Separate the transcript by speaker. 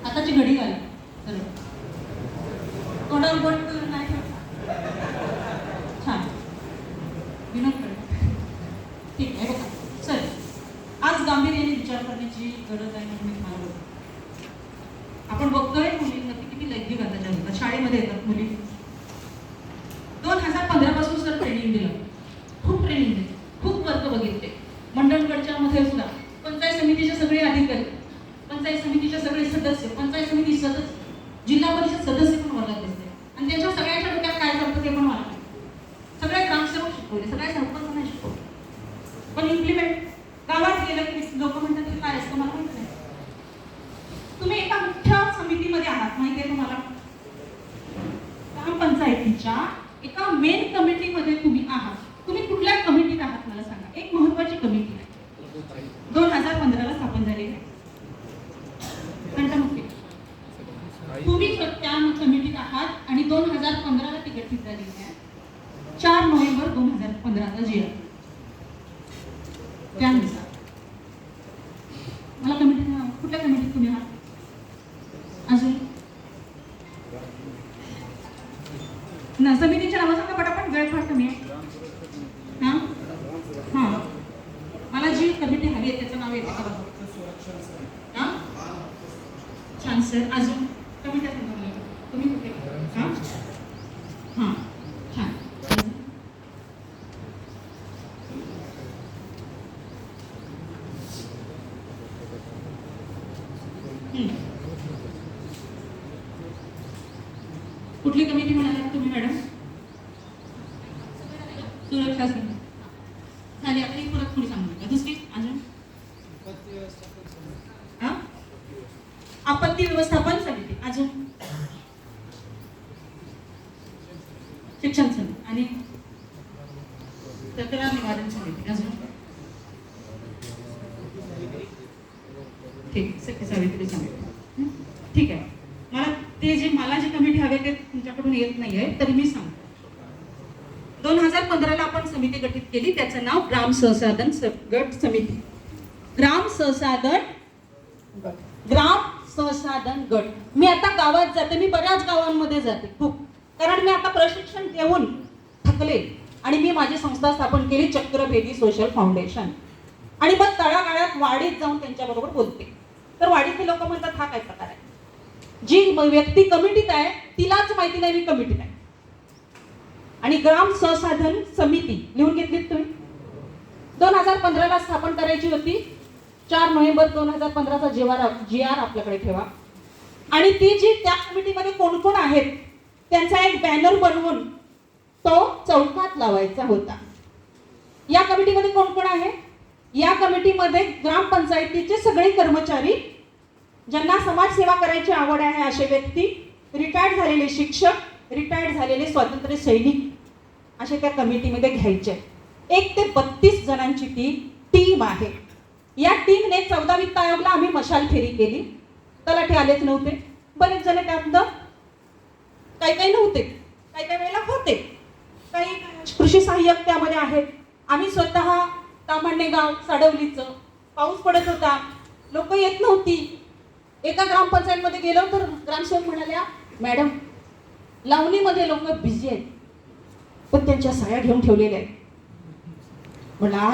Speaker 1: आताची घडी घाला तर तोंडावर बोट नाही छान विनोद करा. ठीक आहे बघा सर, आज गांभीर्याने विचार करण्याची गरज आहे म्हणून मी तुम्हाला बोलतो. आपण बघतोय मुलींमध्ये किती लैंगिक अत्याचार होतात. शाळेमध्ये येतात मुली. 2015 पासून सर ट्रेनिंग दिलं, खूप ट्रेनिंग दिली, खूप वर्ग बघितले. मंडणगडच्या मध्ये सुद्धा पंचायत समितीचे सगळे अधिकारी, पंचायत समितीचे सगळे सदस्य, पंचायत समिती सदस्य, जिल्हा परिषद सदस्य पण वर्गात दिसते. आणि त्यांच्या सगळ्यांच्या डोक्यात काय चालतं ते पण मला सगळे ग्रामसेवक शिकवले, सगळ्या सरपंच नाही शिकवले. पण इम्प्लिमेंट गावात गेलं की लोक म्हणतात की काय असतं मला माहिती नाही. तुम्ही एका मुख्य समितीमध्ये आहात, माहिती आहे तुम्हाला, ग्रामपंचायतीच्या एका मेन कमिटीमध्ये तुम्ही आहात. तुम्ही कुठल्या कमिटीत आहात मला सांगा. एक महत्वाची कमिटी आहे, 2015 स्थापन झालेली आहे. कंटमुक्ती तुम्ही त्या कमिटीत आहात आणि 2015 ती गठीत झालेली आहे. 4 नोव्हेंबर 2015 जी आहे त्यानुसार मला कमिटीत, कुठल्या कमिटीत तुम्ही आहात? अजून ना समितीच्या नाव सांगा पटापट, वेळ फार कमी आहे. हां हां, मला जी कमिटी हवी आहे त्याचं नाव येते का? हां छान सर. अजून कमिटी तुम्ही कुठे? हां हां छान. कुठली कमिटी म्हणालात तुम्ही मॅडम? सुरक्षा समिती झाली. आपली परत थोडी सांगू का? दुसरी अजून आपत्ती व्यवस्थापन समिती, अजून शिक्षण समिती आणि तक्रार निवारण समिती, अजून ठीक सखी सावित्री समिती. ठीक आहे. मला जी कमिटी हवे ते तुमच्याकडून येत नाहीये तरी मी सांगतो. 2015 ला आपण समिती गठीत केली, त्याचं नाव ग्राम संसाधन गट समिती. ग्राम संसाधन गट. मी आता गावात जाते, मी बऱ्याच गावांमध्ये जाते खूप, कारण मी आता प्रशिक्षण देऊन थकले आणि मी माझी संस्था स्थापन केली, चक्रभेदी सोशल फाउंडेशन. आणि मग तळागाळात वाडीत जाऊन त्यांच्याबरोबर बोलते. तर वाडीतले लोक म्हणतात हा काय प्रकार आहे, जी व्यक्ती कमिटीत आहे तिलाच माहिती नाही मी कमिटीत आहे. आणि ग्राम संसाधन समिती लिहून घेतलीत तुम्ही, 2015 ला स्थापन करायची होती. 4 नोव्हेंबर 2015 GR आपल्याकडे ठेवा. आणि ती जी त्या कमिटीमध्ये कोण कोण आहेत त्यांचा एक बॅनर बनवून तो चौकात लावायचा होता. या कमिटीमध्ये कोण कोण आहे? या कमिटीमध्ये ग्रामपंचायतीचे सगळे कर्मचारी, ज्यांना समाजसेवा करायची आवड आहे असे व्यक्ती, रिटायर्ड झालेले शिक्षक, रिटायर्ड झालेले स्वातंत्र्य सैनिक असे त्या कमिटीमध्ये घ्यायचे. 1 ते 32 जणांची ती टीम आहे. या टीमने 14 वित्त आयोगला आम्ही मशाल फेरी केली. तलाठी आलेच नव्हते, बरेच जण त्यातलं काही नव्हते, काही वेळेला होते, काही कृषी सहाय्यक त्यामध्ये आहेत. आम्ही स्वतः तामांडे गाव साडवलीचं, पाऊस पडत होता, लोक येत नव्हती. एका ग्रामपंचायतमध्ये गेलो तर ग्रामसेवक म्हणाल्या, मॅडम लावणीमध्ये लोक बिझी आहेत पण त्यांच्या साया घेऊन ठेवलेल्या आहेत. म्हणा